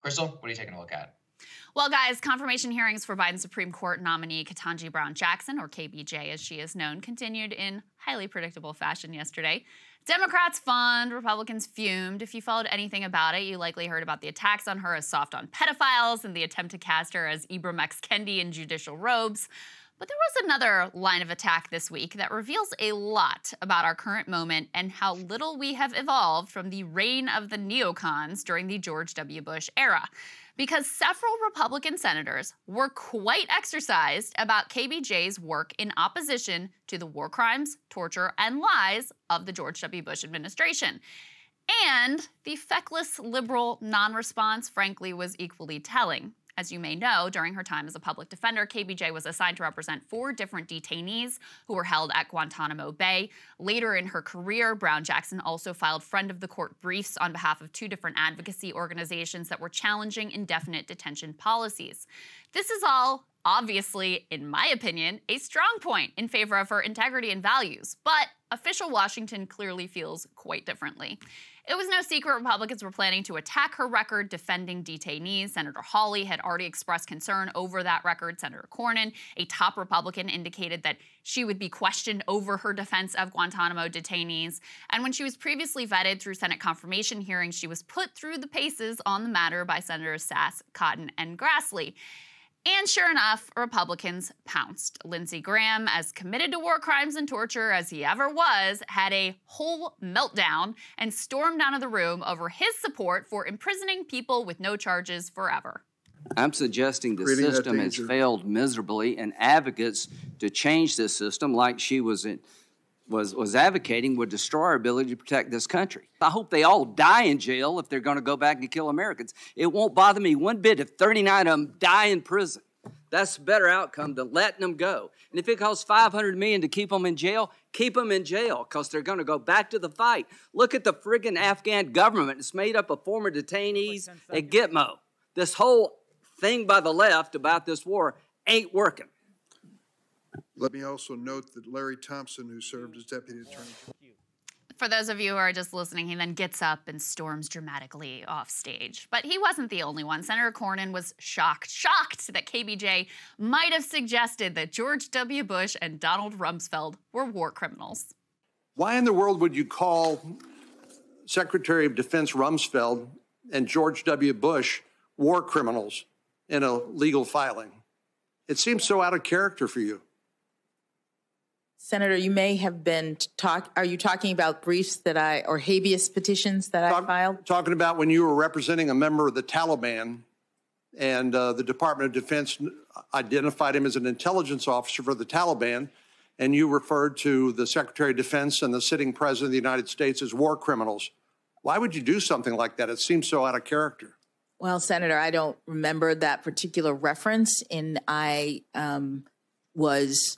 Krystal, what are you taking a look at? Well, guys, confirmation hearings for Biden Supreme Court nominee Ketanji Brown Jackson, or KBJ as she is known, continued in highly predictable fashion yesterday. Democrats fawned, Republicans fumed. If you followed anything about it, you likely heard about the attacks on her as soft on pedophiles and the attempt to cast her as Ibram X. Kendi in judicial robes. But there was another line of attack this week that reveals a lot about our current moment and how little we have evolved from the reign of the neocons during the George W. Bush era. Because several Republican senators were quite exercised about KBJ's work in opposition to the war crimes, torture, and lies of the George W. Bush administration. And the feckless liberal non-response, frankly, was equally telling. As you may know, during her time as a public defender, KBJ was assigned to represent 4 different detainees who were held at Guantanamo Bay. Later in her career, Brown Jackson also filed friend of the court briefs on behalf of 2 different advocacy organizations that were challenging indefinite detention policies. This is all, obviously, in my opinion, a strong point in favor of her integrity and values, but official Washington clearly feels quite differently. It was no secret Republicans were planning to attack her record defending detainees. Senator Hawley had already expressed concern over that record. Senator Cornyn, a top Republican, indicated that she would be questioned over her defense of Guantanamo detainees. And when she was previously vetted through Senate confirmation hearings, she was put through the paces on the matter by Senators Sass, Cotton, and Grassley. And sure enough, Republicans pounced. Lindsey Graham, as committed to war crimes and torture as he ever was, had a whole meltdown and stormed out of the room over his support for imprisoning people with no charges forever. I'm suggesting the system has failed miserably, and advocates to change this system, like she was advocating, would destroy our ability to protect this country. I hope they all die in jail if they're going to go back and kill Americans. It won't bother me one bit if 39 of them die in prison. That's a better outcome than letting them go. And if it costs $500 million to keep them in jail, keep them in jail, because they're going to go back to the fight. Look at the friggin' Afghan government. It's made up of former detainees at Gitmo. This whole thing by the left about this war ain't working. Let me also note that Larry Thompson, who served as Deputy Attorney General. For those of you who are just listening, he then gets up and storms dramatically off stage. But he wasn't the only one. Senator Cornyn was shocked that KBJ might have suggested that George W. Bush and Donald Rumsfeld were war criminals. Why in the world would you call Secretary of Defense Rumsfeld and George W. Bush war criminals in a legal filing? It seems so out of character for you. Senator, you may have been are you talking about briefs or habeas petitions that I filed? Talking about when you were representing a member of the Taliban and the Department of Defense identified him as an intelligence officer for the Taliban, and you referred to the Secretary of Defense and the sitting President of the United States as war criminals. Why would you do something like that? It seems so out of character. Well, Senator, I don't remember that particular reference, and I was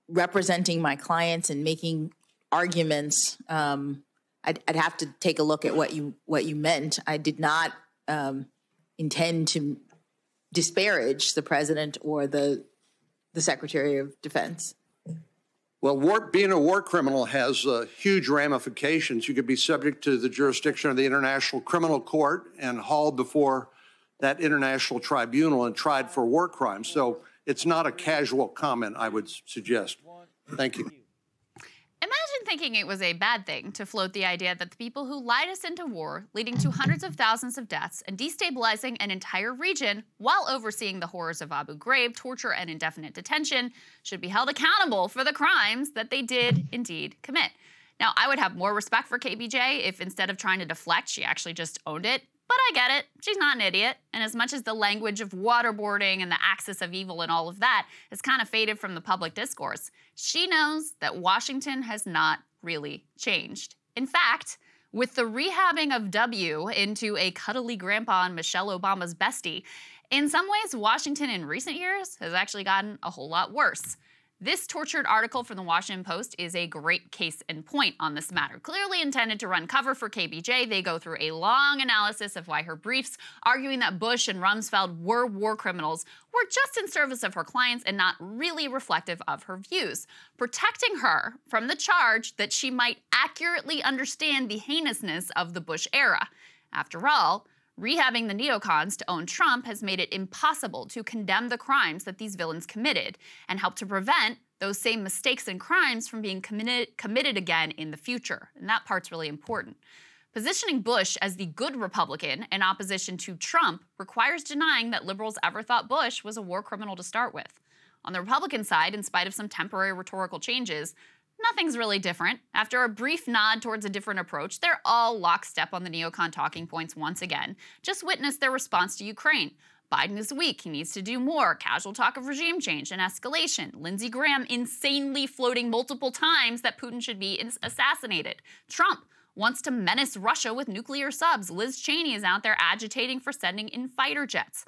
representing my clients and making arguments. I'd have to take a look at what you meant. I did not intend to disparage the president or the Secretary of Defense. Well, being a war criminal has huge ramifications. You could be subject to the jurisdiction of the International Criminal Court and hauled before that international tribunal and tried for war crimes. So it's not a casual comment, I would suggest. Thank you. Imagine thinking it was a bad thing to float the idea that the people who lied us into war, leading to hundreds of thousands of deaths and destabilizing an entire region while overseeing the horrors of Abu Ghraib, torture, and indefinite detention, should be held accountable for the crimes that they did indeed commit. Now, I would have more respect for KBJ if instead of trying to deflect, she actually just owned it. But I get it. She's not an idiot. And as much as the language of waterboarding and the axis of evil and all of that has kind of faded from the public discourse, she knows that Washington has not really changed. In fact, with the rehabbing of W into a cuddly grandpa and Michelle Obama's bestie, in some ways, Washington in recent years has actually gotten a whole lot worse. This tortured article from the Washington Post is a great case in point on this matter. Clearly intended to run cover for KBJ, they go through a long analysis of why her briefs arguing that Bush and Rumsfeld were war criminals were just in service of her clients and not really reflective of her views, protecting her from the charge that she might accurately understand the heinousness of the Bush era. After all, Rehabbing the neocons to own Trump has made it impossible to condemn the crimes that these villains committed and help to prevent those same mistakes and crimes from being committed again in the future. And that part's really important. Positioning Bush as the good Republican in opposition to Trump requires denying that liberals ever thought Bush was a war criminal to start with. On the Republican side, in spite of some temporary rhetorical changes, nothing's really different. After a brief nod towards a different approach, they're all lockstep on the neocon talking points once again. Just witness their response to Ukraine. Biden is weak, he needs to do more, casual talk of regime change and escalation. Lindsey Graham insanely floating multiple times that Putin should be assassinated. Trump wants to menace Russia with nuclear subs. Liz Cheney is out there agitating for sending in fighter jets.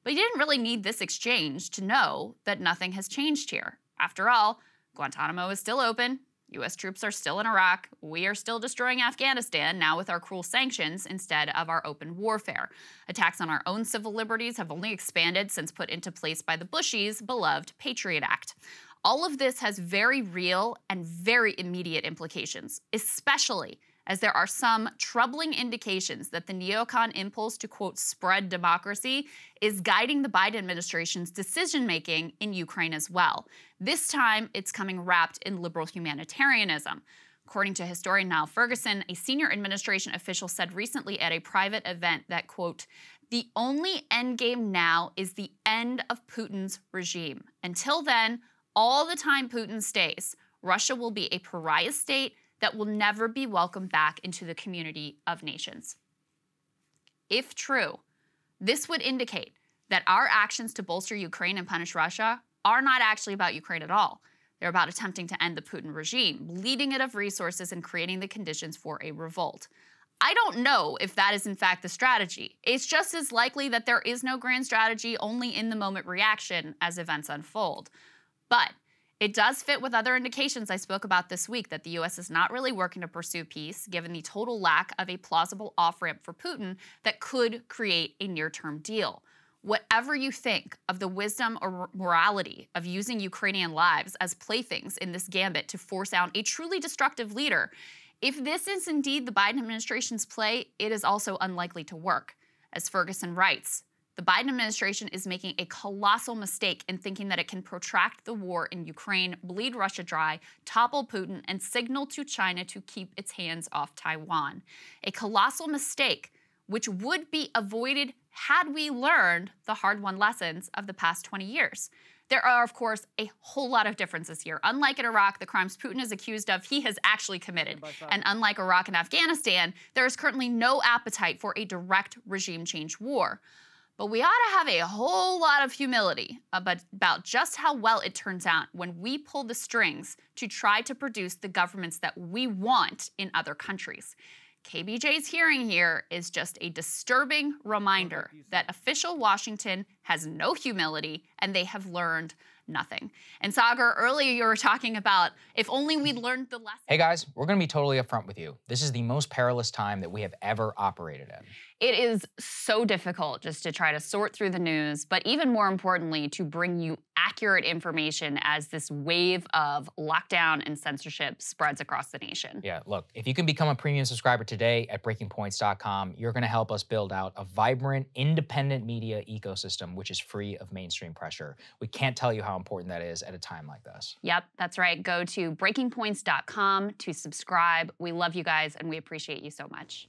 But you didn't really need this exchange to know that nothing has changed here. After all, Guantanamo is still open, U.S. troops are still in Iraq, we are still destroying Afghanistan, now with our cruel sanctions instead of our open warfare. Attacks on our own civil liberties have only expanded since put into place by the Bushies' beloved Patriot Act. All of this has very real and very immediate implications, especially as there are some troubling indications that the neocon impulse to, quote, spread democracy is guiding the Biden administration's decision-making in Ukraine as well. This time, it's coming wrapped in liberal humanitarianism. According to historian Niall Ferguson, a senior administration official said recently at a private event that, quote, the only endgame now is the end of Putin's regime. Until then, all the time Putin stays, Russia will be a pariah state that will never be welcomed back into the community of nations. If true, this would indicate that our actions to bolster Ukraine and punish Russia are not actually about Ukraine at all. They're about attempting to end the Putin regime, bleeding it of resources and creating the conditions for a revolt. I don't know if that is in fact the strategy. It's just as likely that there is no grand strategy, only in the moment reaction as events unfold. But it does fit with other indications I spoke about this week that the U.S. is not really working to pursue peace, given the total lack of a plausible off-ramp for Putin that could create a near-term deal. Whatever you think of the wisdom or morality of using Ukrainian lives as playthings in this gambit to force out a truly destructive leader, if this is indeed the Biden administration's play, it is also unlikely to work. As Ferguson writes, the Biden administration is making a colossal mistake in thinking that it can protract the war in Ukraine, bleed Russia dry, topple Putin, and signal to China to keep its hands off Taiwan. A colossal mistake which would be avoided had we learned the hard-won lessons of the past 20 years. There are, of course, a whole lot of differences here. Unlike in Iraq, the crimes Putin is accused of, he has actually committed. And unlike Iraq and Afghanistan, there is currently no appetite for a direct regime change war. But we ought to have a whole lot of humility about just how well it turns out when we pull the strings to try to produce the governments that we want in other countries. KBJ's hearing here is just a disturbing reminder that official Washington has no humility and they have learned nothing. And Sagar, earlier you were talking about if only we'd learned the lesson. Hey guys, we're going to be totally upfront with you. This is the most perilous time that we have ever operated in. It is so difficult just to try to sort through the news, but even more importantly, to bring you accurate information as this wave of lockdown and censorship spreads across the nation. Yeah, look, if you can become a premium subscriber today at breakingpoints.com, you're going to help us build out a vibrant, independent media ecosystem which is free of mainstream pressure. We can't tell you how important that is at a time like this. Yep, that's right. Go to breakingpoints.com to subscribe. We love you guys and we appreciate you so much.